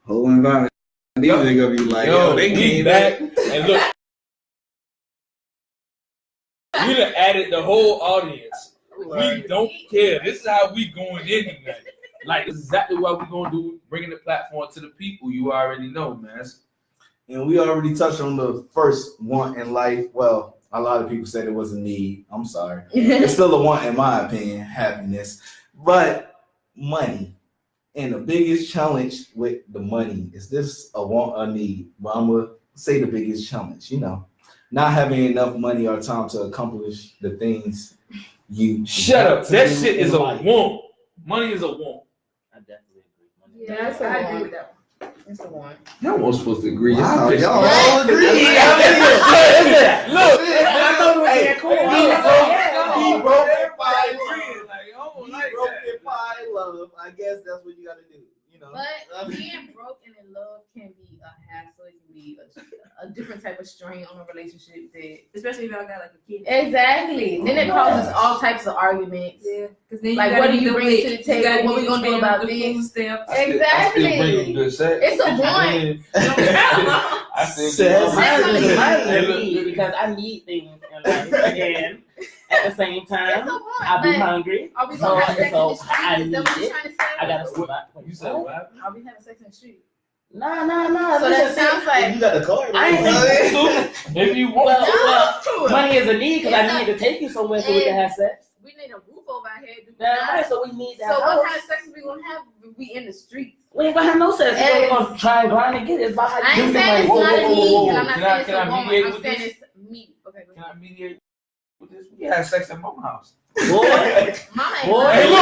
Whole environment. These niggas be like, yo, they came back. And look, we done added the whole audience. We don't care. This is how we going in tonight. Like, this is exactly what we're going to do, bringing the platform to the people. You already know, man. And we already touched on the first want in life. Well, a lot of people said it was a need. I'm sorry. It's still a want, in my opinion, happiness. But money. And the biggest challenge with the money is this a want or need? Well, I'm going to say the biggest challenge, not having enough money or time to accomplish the things you shut up. That shit is a want. Money is a want. I definitely agree. Yeah, I agree with that one. It's the one. Y'all weren't supposed to agree. Wow, y'all all agree. Look, I thought we were being cool. He broke it by agreeing. Like, oh, He like broke that. it by love. I guess that's what you got to do. But being broke and in love can be a hassle. It can be a different type of strain on a relationship. Especially if y'all got like a kid. Exactly. Then it causes all types of arguments. Yeah. Because then like, what do you bring to the table? What we gonna do about this? Exactly. It's a want. Because I need things in life again. At the same time, I'll be hungry. Are we gonna have sex in the street? I need Is that what you're it. trying to say? I gotta survive. You said what? Are we having sex in the street? No. So that sounds like You got the card. I ain't If you want well, money is a need because I need to take you somewhere so we can have sex. we need a roof over our head. Do we That's not? right, so we need that. So what kind of sex are we gonna have if we in the streets? We ain't gonna have no sex. We're gonna try and grind and get it. It's about how I you ain't do saying it's things. not a need, and I'm not Can saying it's I a woman. mediate I'm with saying this? it's me. Okay, go Can ahead. I mediate with this? We had sex at Mama's house. Boy, Mama ain't Boy. Hey, lying.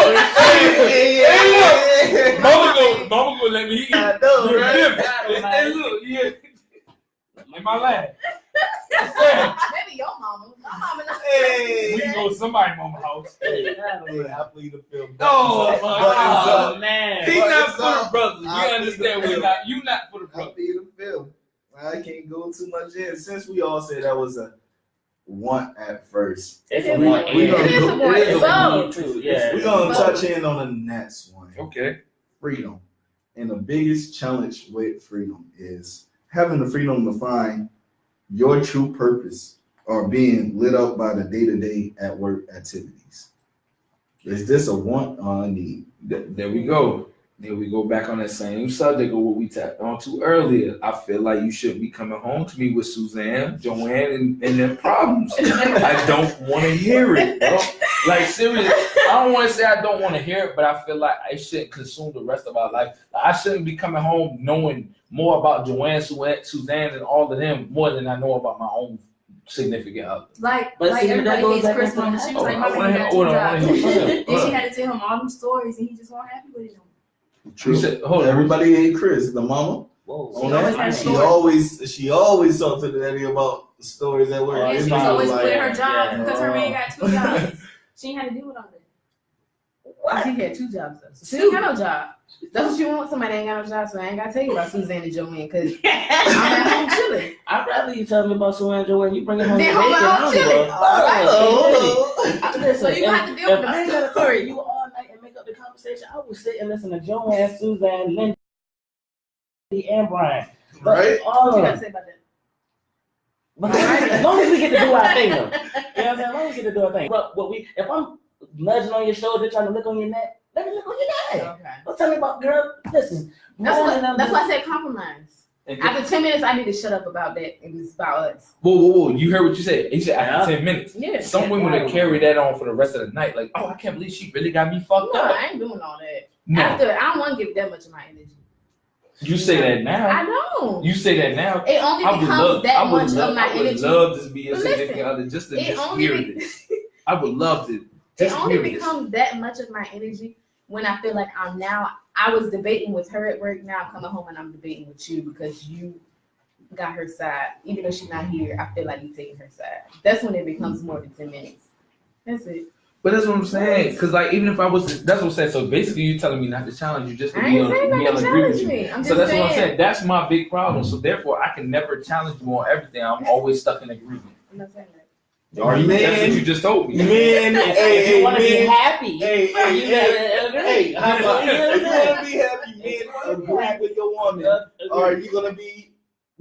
look. Mama gonna let me eat. I know, right? Hey, look, yeah. In my lap. Maybe your mama. My mama not. We can go to somebody's mama's house. Happily to feel. Oh, my God. man. He not for the brothers. You I understand? feel- You not for the brothers. Happy to feel. I can't go too much in since we all said that was a want at first. It's a want. We gonna It is a want. It's It's a both. need too. Yeah. We're gonna touch in on the next one. Okay. Freedom. And the biggest challenge with freedom is having the freedom to find your true purpose or being lit up by the day-to-day at work activities. Is this a want or a need? There we go. There we go back on that same subject of what we tapped on to earlier. I feel like you should be coming home to me with Suzanne, Joanne, and their problems. I don't want to hear it, bro. Like, seriously, I don't want to say I don't want to hear it, but I feel like I shouldn't consume the rest of our life. I shouldn't be coming home knowing more about Joanne, Suzanne, and all of them more than I know about my own significant other. Like But see, that everybody goes hates back Chris into Mama. the She house. was like, I my wanna baby hear- got hold two on, I wanna jobs. hear- Then she hold on. had to tell him all them stories, and he just wasn't happy with it. You said, hold on. Everybody ain't Chris, the mama. Whoa. On always that, had she stories. always talked to the daddy about stories at work. Oh, And It's she was not always like- quit her job yeah. because her man got two jobs. She ain't had to deal with all that. He had 2 jobs though. So she ain't got no job. That's what you want. Somebody that ain't got no job, so I ain't gotta tell you about Suzanne and Joanne because I'm at home chilling. I'd rather you tell me about Sue and Joanne. You bring it home. Then to hold bacon. on, I don't give chilling. a All fuck. Listen, So you have to deal with if I ain't them. got to carry you all night and make up the conversation, I would sit and listen to Joanne, Suzanne, Lindy, and Brian. But Right? all What you of gotta them. say about that? But as long as we get to do our thing, though. You know what I'm saying? As long as we get to do our thing. But if I'm nudging on your shoulder, trying to look on your neck, let me look on your neck. Okay. Don't tell me about, girl, listen. That's why I said compromise. After 10 minutes, I need to shut up about that and it's about us. Whoa. You heard what you said. He said after 10 minutes. Yeah. Some women would carry that on for the rest of the night. Like, oh, I can't believe she really got me fucked No, up. I ain't doing all that. No, After, I don't want to give that much of my energy. you say that I now. know. You say that now. It only becomes that much of my I would energy. love to be your But significant listen, other just to It just only hear be- this. I would love to It just only hear this. becomes that much of my energy when I feel like I was debating with her at work. Now I'm coming home and I'm debating with you because you got her side. Even though she's not here, I feel like you're taking her side. That's when it becomes more than 10 minutes. That's it. But that's what I'm saying. Because, like, even if I was, that's what I'm saying. So basically, you're telling me not to challenge you, just to I be ain't saying on not to agree with challenge you. me. I'm So just that's what I'm saying. saying. That's my big problem. So therefore, I can never challenge you on everything. I'm always stuck in agreement. I'm not saying that. Are you? Man. That's what you just told me. Men, If you want to be men, happy, hey, you gotta agree. how about You know if what you I'm want to be happy, men, agree with your woman, or are you gonna be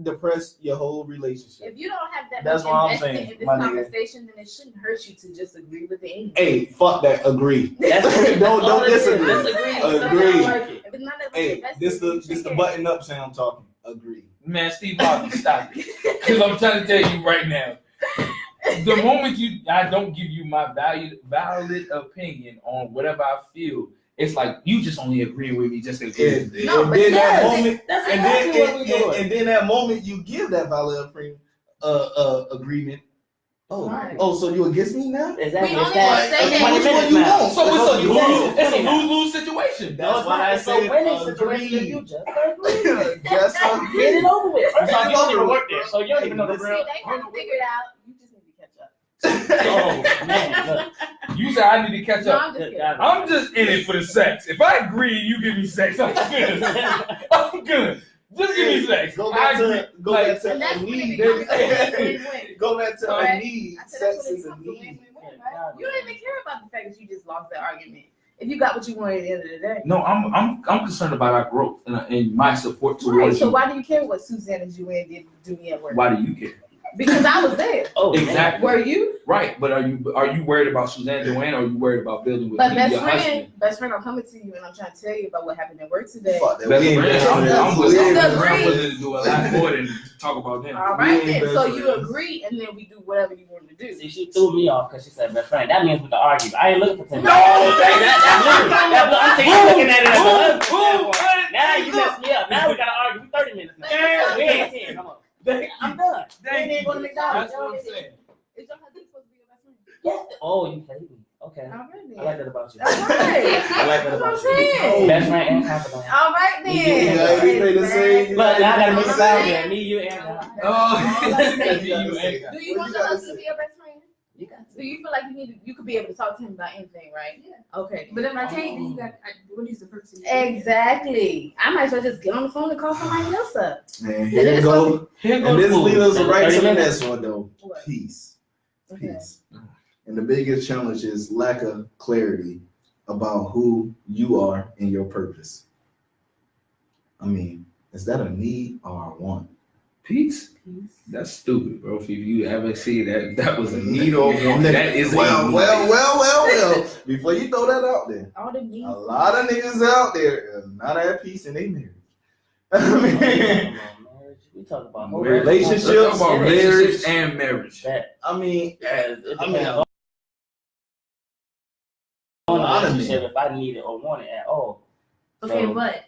depressed your whole relationship? If you don't have that That's much what I'm investment saying, in this my nigga. conversation, then it shouldn't hurt you to just agree with it anyway. Hey, fuck that. Agree. That's Don't disagree. Disagree. Agree. Like it. If it's not that much Hey, investment, this then you the shouldn't care. button up saying I'm talking. Agree. Man, Steve Harvey, stop it. Because I'm trying to tell you right now. The moment I don't give you my valid opinion on whatever I feel, it's like you just only agreeing with me just to agree. And, No, and but then that yes, moment, That's and exactly what we then doing. and then that moment you give that valid agreement. Right. Oh, so you against me now? Exactly. We It's only that. say It's that. 20 Which one minutes you now. want? So That's what you said. it's a Now. lose-lose situation. No, it's why not. I It's a said winning situation if agree. you just agree. Just Get agree. it over with. First off, you don't even Over work with, there, bro. so you don't even know the See, real. they haven't figured out. You just need to catch up. Oh, Man, look. you said I need to catch No, up. I'm just kidding. I'm just in it for the sex. If I agree, you give me sex. I'm good. I'm good. Just give me sex. Go I back agree. to go Like, back to And that's a when it need. becomes a baby. win-win. Go back to Right. a need. I said that's Sex when it is a becomes a need. win-win, right? You don't even care about the fact that you just lost that argument. If you got what you wanted at the end of the day. No, I'm concerned about our growth and my support Right, towards so you. why do you care what Suzanne and Joanne did to me at work? Why do you care? Because I was there. Oh, Exactly. Were you? Right, but are you worried about Suzanne Joanne, or are you worried about building with But me, best your friend, I'm coming to you and I'm trying to tell you about what happened at work today. Fuck that. Best We ain't friend, best friends. I'm We willing ain't Just best agree. friends. to do a lot more than talk about them. All We right ain't then. best So you friends. agree and then we do whatever you want to do. See, she threw me off because she said best friend. That means we can argue. I ain't looking for 10. No, I'm saying you looking at it as a husband. Boom, Now you messed me up. Now we gotta argue. We 30 minutes now. Yeah. We ain't 10. Come on. I'm done. We Thank ain't you. going to McDonald's. That's what I'm saying. Is your husband supposed to be your best friend? Yeah. Oh, you played me. Okay. All right then. I like that about you. All right. I like that That's what I'm about you. saying. Best friend and confidant. All right then. Yeah, everything the same. Look, now I gotta make it sound Alright. good. Me, you, and Oh, All right. that's you ain't. Do you want your husband to be your best friend? you got Do you feel like you could be able to talk to him about anything, right? Yeah. Okay. But if I can't, then you got. What is the person? Exactly. I might as well just get on the phone and call somebody else up. Man, here you go. Here And goes this food. leads us right to the 30 next one though. What? Peace. Okay. Peace. And the biggest challenge is lack of clarity about who you are and your purpose. I mean, is that a need or a want? Peace? That's stupid, bro. If you ever see that was a need or want, that is a need. Well. Before you throw that out there, All the needs. a lot of niggas out there are not at peace in their marriage. I mean, We talk about Relationships, Let's talk about relationships marriage. and marriage. That I mean, as it I mean, depends a on lot the of relationship men. if I need it or want it at all. Okay, So- but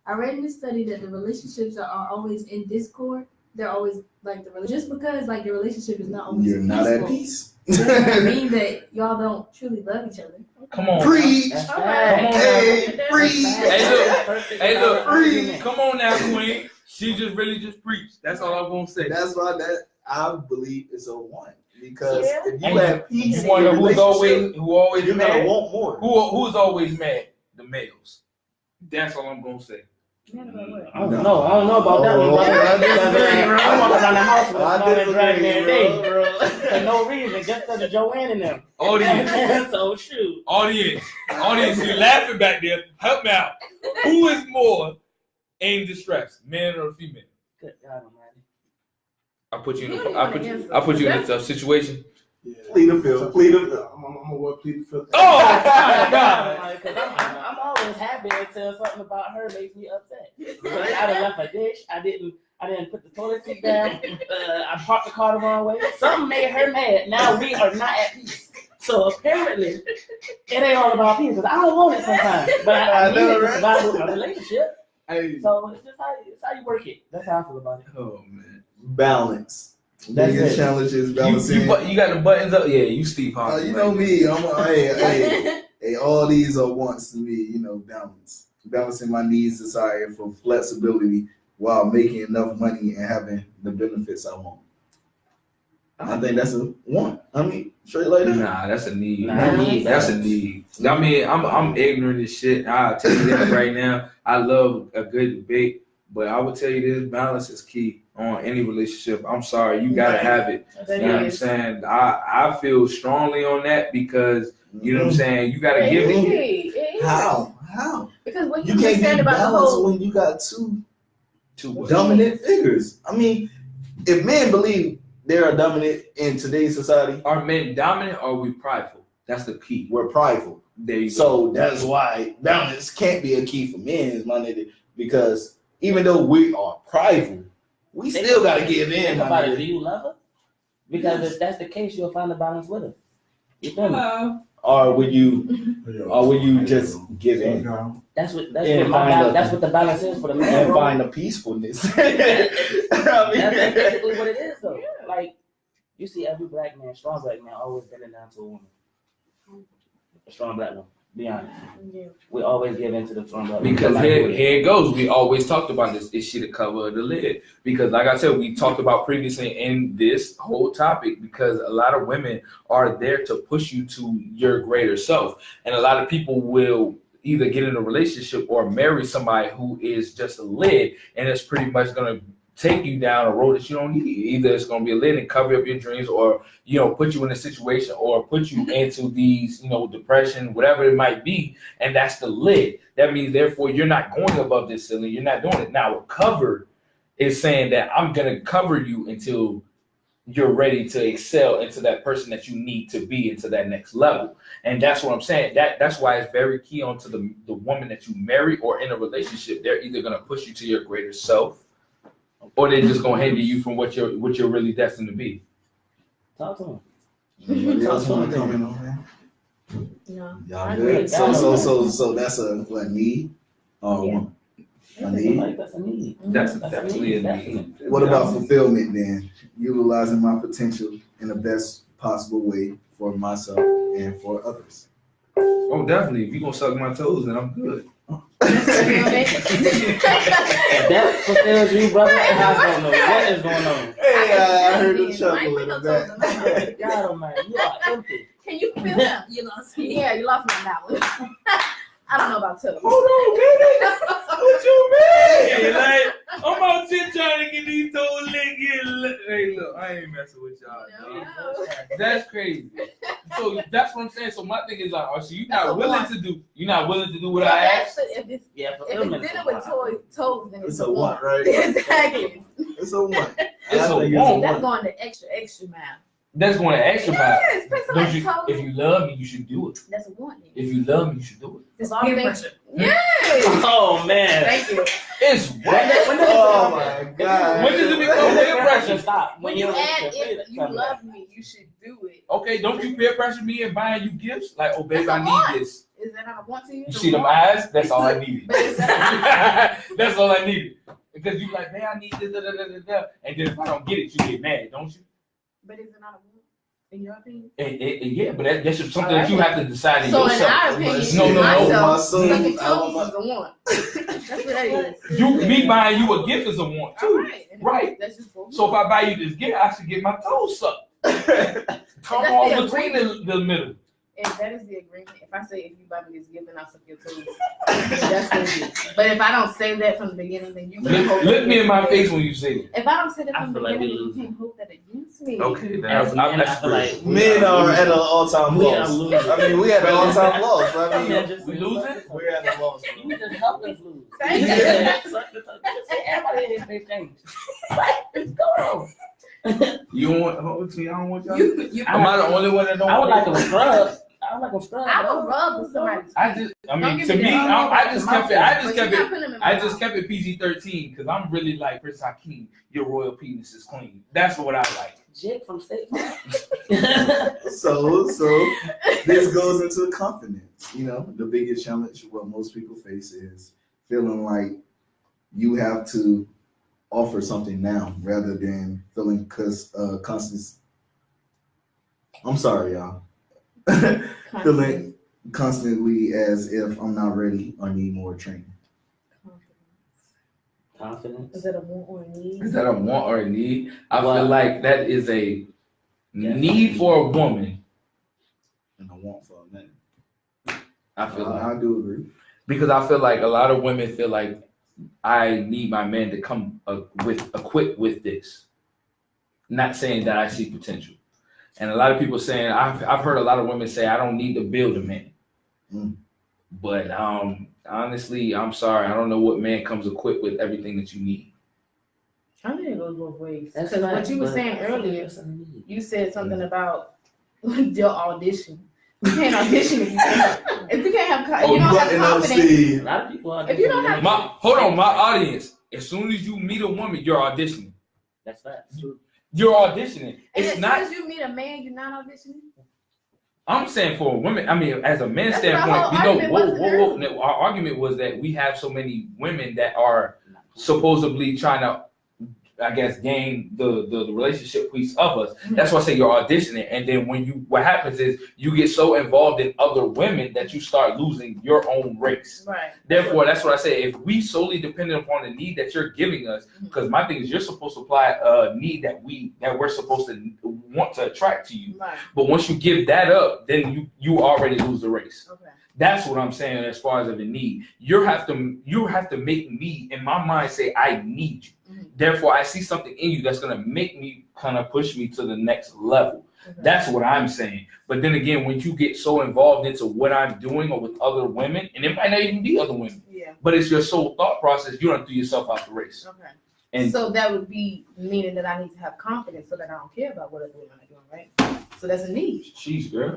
I read in this study that the relationships are always in discord. They're always like just because like your relationship is not always You're not at peaceful, peace. doesn't mean that y'all don't truly love each other. Come on. Preach. That's All facts. right. Hey, preach. Hey, look. Perfect Hey, look. argument. Come on now, Queen. She just really just preached. That's all I'm gonna say. That's why that I believe is a want. Because Yeah. if you And have peace You in wonder your who relationship, always you're gonna mad? want more. Who's always mad? The males. That's all I'm gonna say. Man, about what? I don't know about that one, bro. I disagree, bro. I'm walking around the house with a I small and dragging disagree, every day. bro. For no reason, just because of Joanne and them. Audience, So shoot. audience, you laughing back there. Help me out. Who is more in distress, man or female? Good God Almighty. I put you in You a, don't I even put wanna you, answer. I put you in a tough situation. Yeah. Plead the fifth. Plead the fifth. I'm gonna work plead the fifth. Oh God my God! Almighty, 'cause I'm always happy until something about her makes me upset. Like, I done left a dish. I didn't put the toilet seat down. I parked the car the wrong way. Something made her mad. Now we are not at peace. So apparently, it ain't all about peace. Cause I don't want it sometimes, but I need it to survive with my relationship. Hey. So it's just how you work it. That's how I feel about it. Oh man. Balance. That's Biggest it. challenge is balancing. You got the buttons up? Yeah, you Steve Harvey. You know me. Hey, all these are wants to me. You know, balance. Balancing my needs, desire for flexibility while making enough money and having the benefits I want. I think that's a want. I mean, straight like that. Nah, that's a need. Nah, I need That's that. a need. I mean, I'm ignorant as shit. I'll tell you that right now. I love a good debate, But I would tell you this: balance is key on any relationship. I'm sorry, you gotta have it. You know what I'm saying? I feel strongly on that because you know what I'm saying. You gotta give it. How? Because when You can't be balanced when you got two dominant figures. I mean, if men believe they are dominant in today's society, are men dominant or are we prideful? That's the key. we're prideful. There you go. So that's why balance can't be a key for men, is my nigga. Because even though we are prideful, we still gotta give in. Think My about it. nigga. Do you love her? Because if that's the case, you'll find a balance with her. You feel me? Or will you just give in That's what the balance is for the man. and bro. find a peacefulness? That's basically what it is, though. Like, you see every black man, strong black man, always bending down to a woman. A strong black one. Be honest. Yeah. We always give in to the strong black woman. Because here it goes. We always talked about this. Is she the cover of the lid? Because like I said, we talked about previously in this whole topic, because a lot of women are there to push you to your greater self. And a lot of people will either get in a relationship or marry somebody who is just a lid, and it's pretty much going to take you down a road that you don't need. Either it's going to be a lid and cover up your dreams, or put you in a situation or put you into these depression, whatever it might be, and that's the lid. That means therefore you're not going above this ceiling. You're not doing it. Now a cover is saying that I'm going to cover you until you're ready to excel into that person that you need to be into that next level. And that's what I'm saying. That's why it's very key onto the woman that you marry or in a relationship. They're either going to push you to your greater self, or they're just gonna hinder you from what you're really destined to be. Talk to him. Anybody else want to comment on that? No. Y'all good? So that's a need or Yeah. one? A need? Like, that's a need. That's That's definitely a need. definitely. What about fulfillment then? Utilizing my potential in the best possible way for myself and for others. Oh, definitely. If you're gonna suck my toes, then I'm good. If that fulfills you, brother, I don't know what is going on. Hey, I heard the him chuckle in the back. God Almighty, you are empty. Can you feel him? You lost me. Yeah, you lost me on that one. I don't know about toes. Hold on, baby. What you mean? Like, I'm out here trying to get these toes licked. Hey, look, I ain't messing with y'all. No. dog. That's crazy. So that's what I'm saying. So my thing is like, so you're not willing to do what I asked? If it's Yeah, if it's dealing with toes, then It's a want, right? Exactly. It's a want. It's a think want. That's going the extra mile. That's going to extra mile. Yes, put Don't somebody's you? toes. If you love me, you should do it. That's a want. Then. If you love me, you should do it. It's all things. Yes. Oh man. Thank you. It's what? Oh my God. When does it become peer pressure? Stop. When you add if you love me, you should do it. Okay, don't you peer pressure me and buying you gifts? Like, oh baby, That's a I want. need this. Is that not a want to you? You see them eyes? That's all I needed. But is that That's all I needed. Because you like, man, I need this, and then if I don't get it, you get mad, don't you? But is it not a want? In your opinion? Yeah, but that's just something that you have to decide in So in yourself. our opinion, No, myself, son, sucking I want toes is a want. That's what that is. Me buying you a gift is a want All too. right. Right. That's just bullshit. So if I buy you this gift, I should get my toes sucked. Come That's on the between the middle. If that is the agreement, if I say if you buy me this gift, then I'll suck your toes. That's what it is. But if I don't say that from the beginning, then you can't hold Look that me in my against face when you say it. If I don't say that I from the feel like we beginning, you losing. can't hold that against me. Okay, then As men, I that's feel free. like Men are at an all-time we are loss. losing. I mean, we at an all-time loss. I I'm mean, just we losing? we're at a loss. You just helped us lose. Thank you. Everybody in this change. What is going on? You don't want? I don't want y'all. You, Am I the only one that don't? I would like want a scrub. I would like a scrub. I would rub with somebody's. I mean, Don't to give me me, that. I just kept it. But you're not putting them in my I just mouth. kept it PG-13 because I'm really like Chris Hakeem. Your royal penis is clean. That's what I like. Jake from State Farm. So this goes into confidence. You know, the biggest challenge what most people face is feeling like you have to offer something now rather than feeling constant. I'm sorry, y'all. Feeling constantly as if I'm not ready or need more training. Confidence. Is that a want or a need? Is that a want or a need? I Well, feel like that is a need for a woman. And I want for a man. I feel like I do agree. because I feel like a lot of women feel like I need my man to come equipped with this. Not saying that I see potential. And a lot of people saying, I've heard a lot of women say, I don't need to build a man. But honestly, I'm sorry, I don't know what man comes equipped with everything that you need. I think it goes both ways. That's Because what nice, you were but saying I feel earlier, that's a need. you said something about your audition. You can't audition if you can't have you don't have confidence. A lot of people are. If you don't have- My audience, as soon as you meet a woman, you're auditioning. That's facts. You're auditioning. And It's as not. soon as you meet a man, you're not auditioning. I'm saying for women, I mean, as a men's That's what our standpoint, argument was No, our argument was that we have so many women that are supposedly trying to, I guess, gain the relationship piece of us. That's why I say you're auditioning. And then what happens is you get so involved in other women that you start losing your own race. Right. Therefore, that's what I say. If we solely dependent upon the need that you're giving us, because my thing is you're supposed to apply a need that we're supposed to want to attract to you. Right. But once you give that up, then you already lose the race. Okay. That's what I'm saying as far as of a need. You have to make me in my mind say I need you. Therefore, I see something in you that's gonna make me kind of push me to the next level. Okay. That's what I'm saying. But then again, when you get so involved into what I'm doing or with other women, and it might not even be other women, Yeah. but it's your sole thought process, you don't throw yourself out the race. Okay. And so that would be meaning that I need to have confidence so that I don't care about what other women are doing, right? So that's a need. jeez, girl.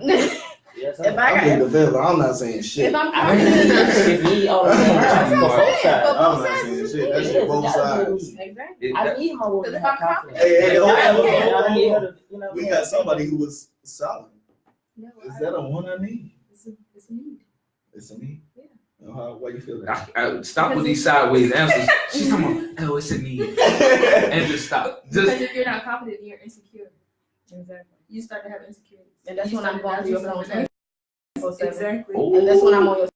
Yes, If I'm the devil. I'm not saying shit. If I'm I mean, confident, if need all the time. That's For what I'm both saying. sides. For I'm both not sides, saying it's shit. a That need. shit both Exactly. sides. Exactly. I need my woman to Because have if I'm confidence. Hey, hold on, hold on, I hold need on. her to, you know, We got somebody who was solid. No, Is that a one I need? It's a need. It's a need. Yeah. Why you feel that? I stop with these sideways answers. She's talking about, oh, it's a need. And just stop. Because Just if you're not confident, you're insecure. Exactly. You start to have insecurities. And that's You when I'm start going to through your doubt phone. yourself. Exactly. And that's when I'm on your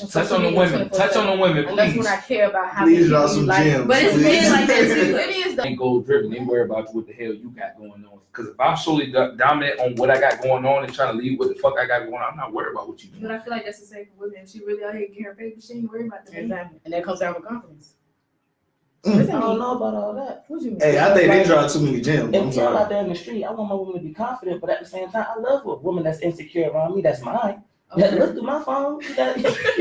touch on the women. Touch on the women, And that's please. when I care about how Please many drop people some you like. gems. But it's please. men like that too. It is though. Ain't gold driven. They worry about what the hell you got going on. Because if I'm solely dominant on what I got going on and trying to leave what the fuck I got going on, I'm not worried about what you But doing. I feel like that's the same for women. If she really out here getting her paper, she ain't worried about the man. Exactly. And that comes down with confidence. Mm. It's a I don't need. know about all that. What you mean? Hey, I think they drop too many gems. If I'm we all out sorry. there in the street, I want my woman to be confident, but at the same time, I love a woman that's insecure around me. That's mine. Okay. Look through my phone. You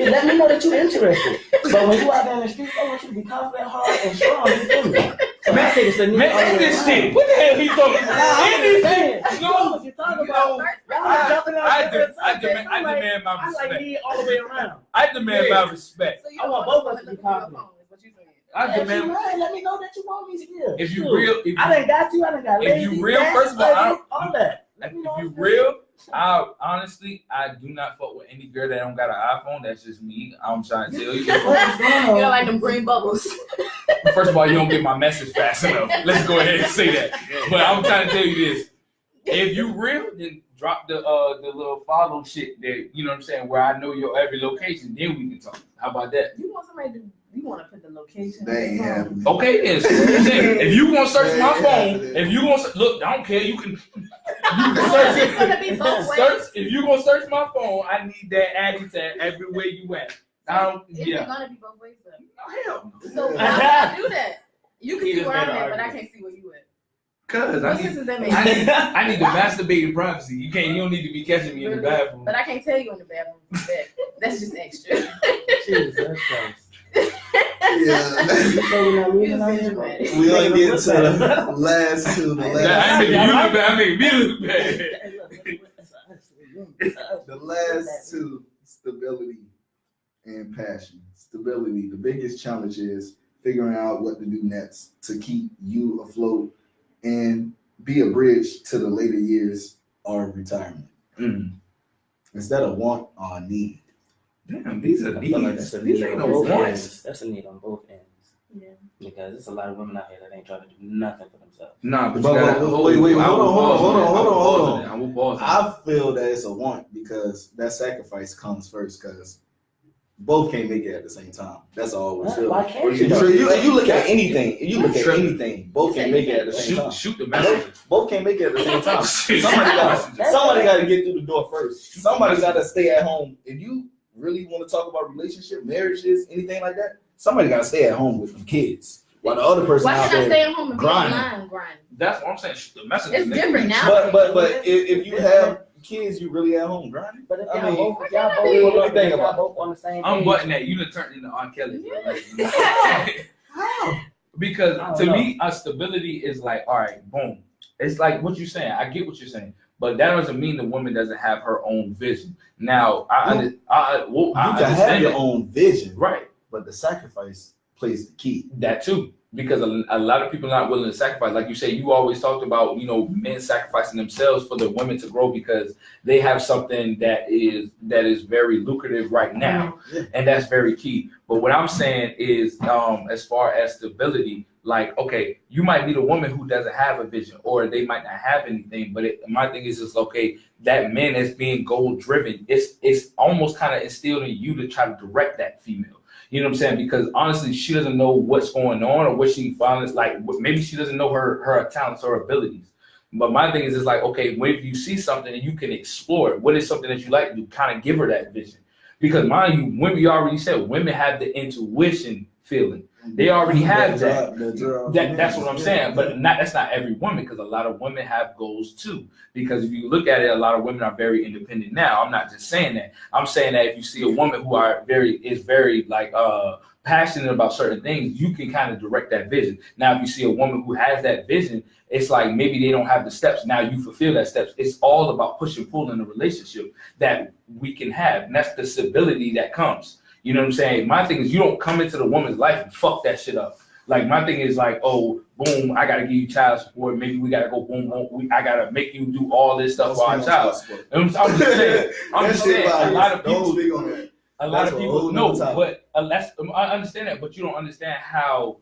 let me know that you're interested. But when you out there in the street, I want you to be confident, hard, and strong. You feel me? So I think it's a need Man, all the end way this around. shit. What the hell he talking about? End this shit. No, what you talking about? Y'all jumping out I there. demand my I like respect. need all the way around. I demand my respect. So you I don't want want both of us to be look at your confident. phone, is what you saying. I If you demand. mind, let me know that you want me still. If you Shoot. real, if I done got you. I done got if lazy. you real, fat, first of all, ugly, all that. Let me know you what's real, honestly, I do not fuck with any girl that don't got an iPhone. That's just me. I'm trying to tell you. What's going on? You don't like them green bubbles. First of all, you don't get my message fast enough. Let's go ahead and say that. But I'm trying to tell you this. If you real, then drop the little follow shit that, you know what I'm saying, where I know your every location, then we can talk. How about that? You want somebody to, you want to put the location. They ain't happening. Okay then. So if you gonna search my Yeah. phone, if you gonna look, I don't care. You can It's search gonna be both ways. search. If you gonna search my phone, I need that added to everywhere you at. I don't. It's Yeah. gonna be both ways though. Oh, hell no. So Yeah. why would I do that? You can He see just where I'm made an at, but I argument. can't see where you at. Cause What sense does that make? I need to masturbate in privacy. You don't need to be catching me in the bathroom. But I can't tell you in the bathroom. That's just extra. Jesus Christ. Yeah. You say we're not You leaving out just here? dramatic. We only get to the last two. The I last, make you look bad. I make me look bad. Hey, look. the last two, stability and passion. Stability. The biggest challenge is figuring out what to do next to keep you afloat and be a bridge to the later years or retirement. Mm. Instead of want or need. Damn, these are I feel like needs. that's a These need ain't on no both wants. ends. That's a need on both ends. Yeah. Because there's a lot of women out here that ain't trying to do nothing for themselves. Nah, but you But gotta wait, hold on. I will pause. I feel that it's a want because that sacrifice comes first because both can't make it at the same time. That's all we feel. Why can't You, you? you look at anything, you look at Tripping. anything, both can't make it at the same time. Shoot the messenger. Both can't make it at the same time. Shoot Somebody the messenger. got to get through the door first. Somebody got to stay at home. If you really want to talk about relationship, marriages, anything like that, somebody gotta stay at home with them kids. While the other person Why out can't I there stay at home and be grinding. online grinding? That's what I'm saying. The message It's is different now. But if you have kids, you really at home grinding. But if I y'all mean, both, if y'all what do you both, think if y'all about both on the same I'm page, butting that. You done turned into R. Kelly. How? Because I to don't me, our stability is like, all right, boom. It's like what you're saying. I get what you're saying, but that doesn't mean the woman doesn't have her own vision. Now, I You understand can have your that. own vision, Right. but the sacrifice plays the key. That too, because a lot of people are not willing to sacrifice. Like you say, you always talked about, men sacrificing themselves for the women to grow because they have something that is very lucrative right now, and that's very key. But what I'm saying is, as far as stability, like, okay, you might be the woman who doesn't have a vision, or they might not have anything. But my thing is just, okay, that man is being goal driven. It's almost kind of instilled in you to try to direct that female. You know what I'm saying? Because honestly, she doesn't know what's going on or what she finds. Like, maybe she doesn't know her talents or abilities. But my thing is, it's like, okay, when you see something and you can explore it, what is something that you like to kind of give her that vision? Because mind you, women, you already said, women have the intuition feeling. They already have that. That's what I'm saying. But that's not every woman, because a lot of women have goals too. Because if you look at it, a lot of women are very independent now. I'm not just saying that. I'm saying that if you see a woman who is very like passionate about certain things, you can kind of direct that vision. Now, if you see a woman who has that vision, it's like maybe they don't have the steps. Now you fulfill that steps. It's all about push and pull in a relationship that we can have. And that's the stability that comes. You know what I'm saying? My thing is, you don't come into the woman's life and fuck that shit up. Like, my thing is like, oh, boom, I gotta give you child support. Maybe we gotta go boom, boom. I gotta make you do all this stuff for our child. I'm just saying. A lot of people know, but I understand that, but you don't understand how,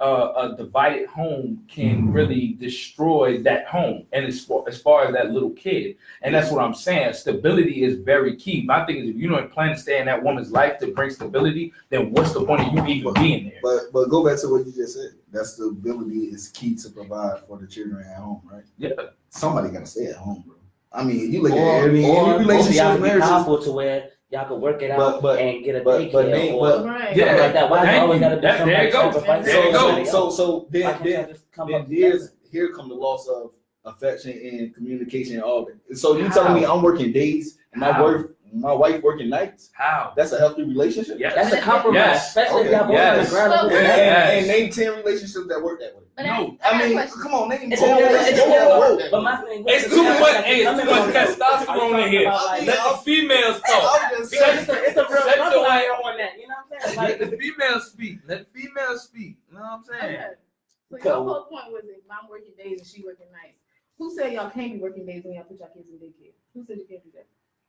a divided home can really destroy that home, and as far as that little kid. And that's what I'm saying. Stability is very key. My thing is, if you don't plan to stay in that woman's life to bring stability, then what's the point of you even being there? But go back to what you just said. That stability is key to provide for the children at home, right? Yeah. Somebody gotta stay at home, bro. I mean, you look at or any relationship, y'all be marriages. powerful to where y'all can work it out and get a daycare Right. something like that. Why Thank always you. gotta be There somebody you go. sacrificing There you somebody go. else? So Why can't y'all just come up here together? come the loss of affection and communication and all that. So you telling me I'm working days and my wife working nights? How? That's a healthy relationship? Yes. That's a compromise, Yes. especially if y'all both Yes. on the ground level. And name 10 relationships that work that way. But No. I mean, come on, name 10 It's relationships that work that But way. my thing It's too much testosterone in here. Let the females talk. I'm just It's saying. a real Shut struggle your out here on that. You know what I'm saying? Let Like, the females speak. Let the females speak. You know what I'm saying? Okay. So your whole point was if I'm working days and she working nights. Who said y'all can't be working days when y'all put your kids in daycare? Who said you can't do that?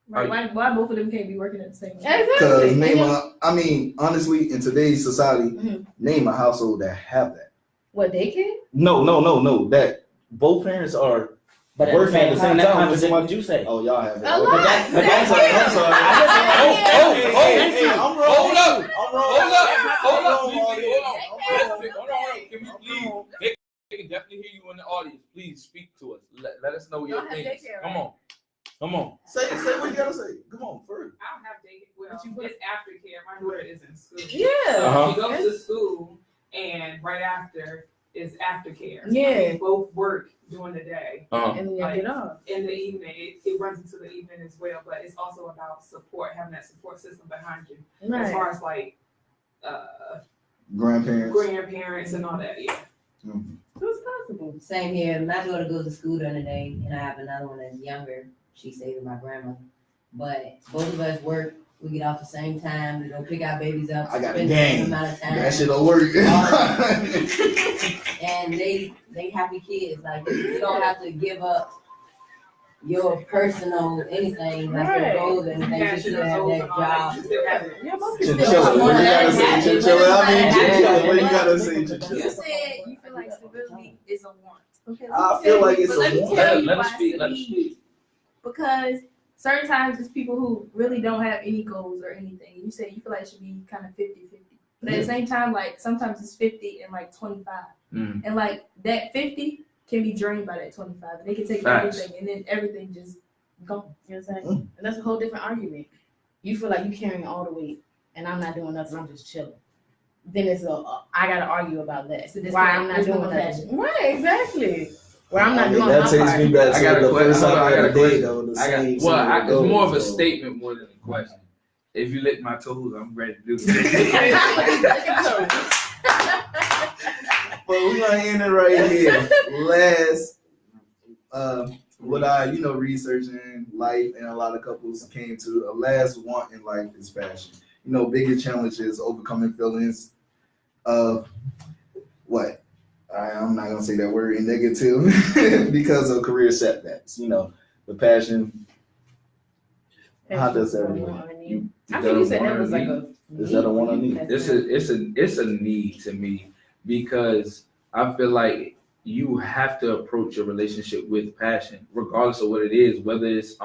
Right? Why both of them can't be working at the same time? Because Exactly. honestly, in today's society, Mhm. name a household that have that. What, daycare? No. That both parents are but at the working same time, that with contradicts somebody. what you say. Oh, y'all have it. A Okay. lot. I'm sorry. I Hey, I'm wrong. Hold up. I'm wrong. Hold up. I'm wrong, Hold audience. on. Can we please? They can definitely hear you in the audience. Please speak to us. Let us know your Y'all have things. daycare, Come right? on. Come on. Say what you gotta say. Come on, first. I don't have daycare. Well, it's aftercare. My daughter is in school. Yeah. So she goes to school, and right after is aftercare. Yeah. They both work during the day. Uh-huh. And then y'all get off. In the evening, it runs into the evening as well, but it's also about support, having that support system behind you. As Right. far as like Grandparents. and all that, yeah. Who's possible? Same here. My daughter goes to school during the day, and I have another one that's younger. She stays with my grandma. But both of us work. We get off the same time. We go pick our babies up. I got a spend the same gang. amount of time. That shit'll work. And they happy kids. Like you don't have to give up your personal anything, like your goals and anything. Yeah, Just she to knows have those that and all that. job. You still have it. Yeah, most Chinchilla. What you gotta say, Chinchilla? I mean, Chinchilla. What you gotta say, You Chinchilla? said you feel like stability is a want. Okay, I feel like it's but let a me want. tell you Let us why speak. Let us stability. speak. Because certain times there's people who really don't have any goals or anything. You say you feel like it should be kind of 50-50. But at the same time, like sometimes it's 50 and like 25. Mm. And like that 50 can be drained by that 25. They can take Facts. everything and then everything just gone. You know what I'm saying? And that's a whole different argument. you feel like you carrying all the weight, and I'm not doing nothing. I'm just chilling. Then it's I gotta argue about that. So this Why can- I'm not this doing no nothing. Right, exactly. Where I'm not doing that my takes part. me back I to got a the question. first time I I got a had a question. date though. The same It's more of a goes, so. statement more than a question. If you lick my toes, I'm ready to do it. But we're gonna end it right here. Last, what I researching life and a lot of couples came to a last want in life is passion. Biggest challenge is overcoming feelings of what? I'm not gonna say that word in negative because of career setbacks. The passion. How does that relate? I think you said that was like a. Is that a one on need? It's a need to me because I feel like you have to approach a relationship with passion, regardless of what it is, whether it's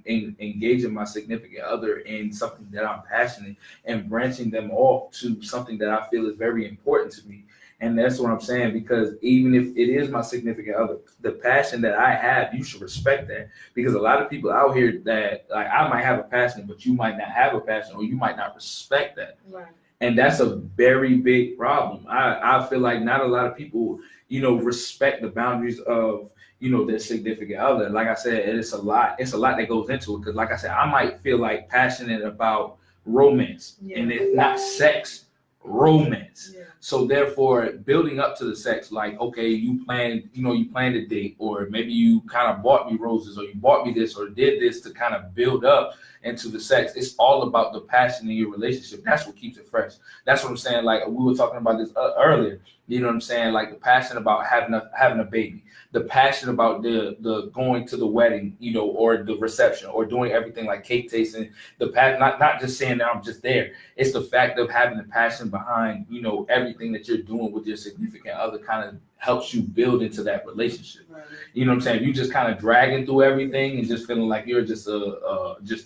engaging my significant other in something that I'm passionate and branching them off to something that I feel is very important to me. And that's what I'm saying, because even if it is my significant other, the passion that I have, you should respect that. Because a lot of people out here that, like, I might have a passion, but you might not have a passion, or you might not respect that. Right. And that's a very big problem. I feel like not a lot of people, respect the boundaries of, their significant other. Like I said, it's a lot that goes into it. Because like I said, I might feel like passionate about romance, and it's not sex, romance. Yeah. So therefore, building up to the sex, like, okay, you planned a date, or maybe you kind of bought me roses, or you bought me this, or did this to kind of build up into the sex. It's all about the passion in your relationship. That's what keeps it fresh. That's what I'm saying. Like we were talking about this earlier. You know what I'm saying? Like the passion about having a baby, the passion about the going to the wedding, or the reception, or doing everything like cake tasting. The passion, not just saying that I'm just there. It's the fact of having the passion behind, everything that you're doing with your significant other kind of helps you build into that relationship. Right. You know what I'm saying? You just kind of dragging through everything and just feeling like you're just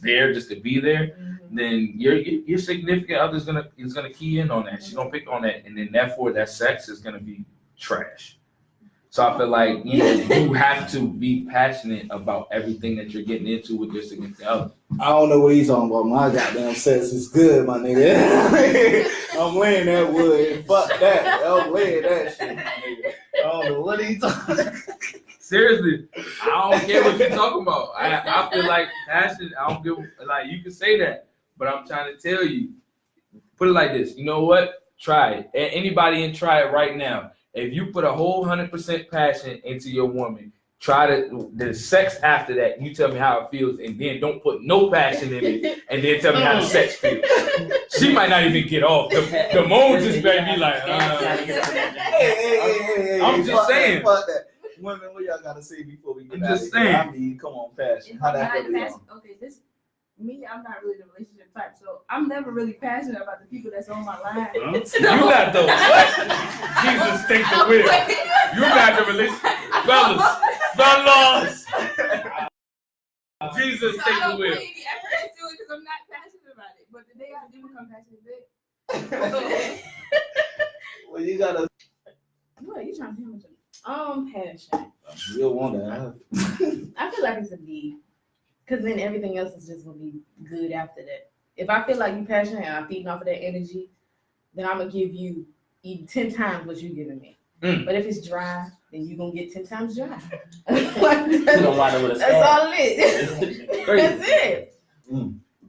there just to be there. Mm-hmm. Then your significant other is gonna key in on that. She's gonna pick on that, and then therefore that sex is gonna be trash. So I feel like you have to be passionate about everything that you're getting into with your significant other. I don't know what he's talking about. My goddamn sex is good, my nigga. I'm laying that wood. Fuck that. I'm laying that shit, my nigga. I don't know what he's talking about. Seriously, I don't care what you're talking about. I feel like passion. I don't give like you can say that, but I'm trying to tell you. Put it like this. You know what? Try it. Anybody and try it right now. If you put a whole 100% passion into your woman, try the sex after that. You tell me how it feels, and then don't put no passion in it, and then tell me how the sex feels. She might not even get off. The moan just better be like, Hey, I'm just saying. Fuck that. Women, what y'all gotta say before we get I'm out just of here? saying. I mean, come on, passion. If How I'm that not feel to passionate, y'all? okay, me, I'm not really the relationship type, so I'm never really passionate about the people that's on my line. You got the what? Jesus take the wheel. You got the relationship, fellas. Jesus take the wheel. I don't put any effort into it because I'm not passionate about it. But the day I do become passionate, Well, you gotta. What you trying to tell me? Passion. You'll want that. I feel like it's a need, because then everything else is just gonna be good after that. If I feel like you're passionate and I'm feeding off of that energy, then I'm gonna give you 10 times what you're giving me. But if it's dry, then you're gonna get 10 times dry. That's all it is. That's it.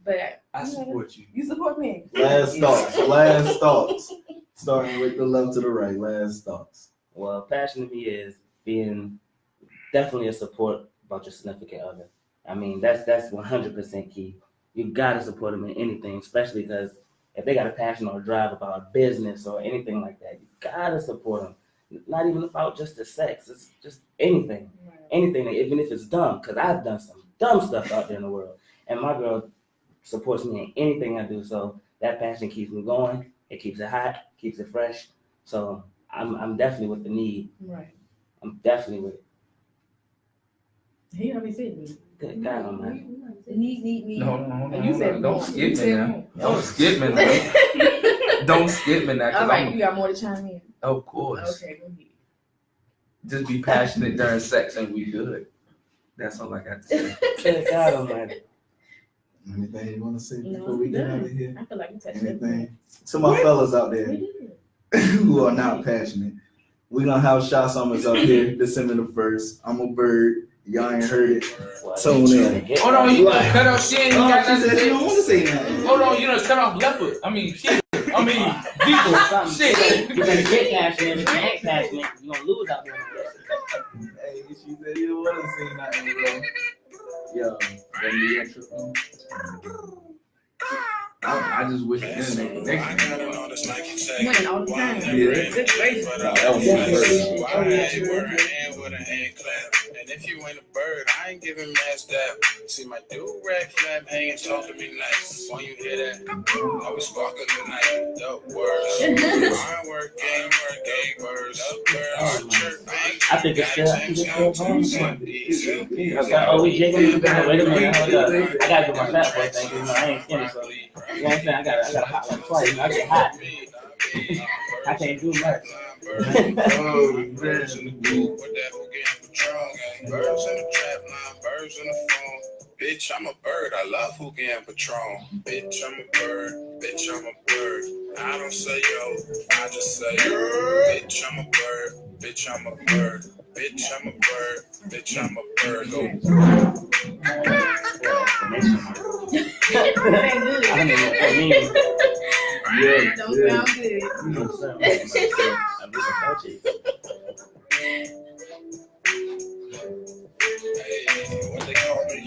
But I support you. you support me. Last thoughts. Starting with the left to the right. Last thoughts. Well, passion to me is being definitely a support about your significant other. I mean, that's 100% key. You gotta support them in anything, especially because if they got a passion or a drive about a business or anything like that, you gotta support them. Not even about just the sex, it's just anything. Anything, even if it's dumb, because I've done some dumb stuff out there in the world. And my girl supports me in anything I do, so that passion keeps me going. It keeps it hot, keeps it fresh. So I'm definitely with the need. Right. I'm definitely with it. He already said me. Good God Almighty. Need. No. You said Don't more. skip You me said now. more. Don't skip me now. Don't skip me now. 'Cause All right, you got more to chime in. Of course. Okay, go ahead. Just be passionate during sex and we good. That's all I got to say. Good God Almighty. Anything you want to say No, before we get out of done. here? I feel like we touched everything. Anything? To my fellas out there We did. who are not passionate, we're gonna have Shot Summers up here December the 1st. I'm a bird. Y'all ain't heard it. Tune in. Hold on, you done cut off shit. You got She nothing said to she say. don't want to say nothing. Hold on, you done cut off leopard. I mean, shit. I mean, people. Shit. You're gonna get passionate. If you ain't passionate, you're gonna lose out there. Hey, she said you don't want to say nothing, bro. Yo, let me intro. I just wish the internet connection. Winning all the time. Yeah. Good gracious. That was my And if you ain't a bird, I ain't giving mess that. See my do-rag flap hanging, talk to me nice. When you hear that, I was sparking tonight. Dope words. Hard work, game words. Hard chirp, I think it's still Oh, we jiggling? Wait a minute, hold up. I gotta get my fat boy thing, because I ain't skinny, so. You know what I'm saying? I gotta hot like twice. I get hot. I can't do much. Birds in the trap line, birds in the phone. Bitch, I'm a bird. I love hookah and Patron. Bitch, I'm a bird. Bitch, I'm a bird. I don't say yo, I just say bitch, I'm a bird. Bitch, I'm a bird. Bitch, I'm a bird. Bitch, I'm a bird. Go. That ain't good. I don't know what that means. Don't sound good. I'm just a coach. Hey, what they call me?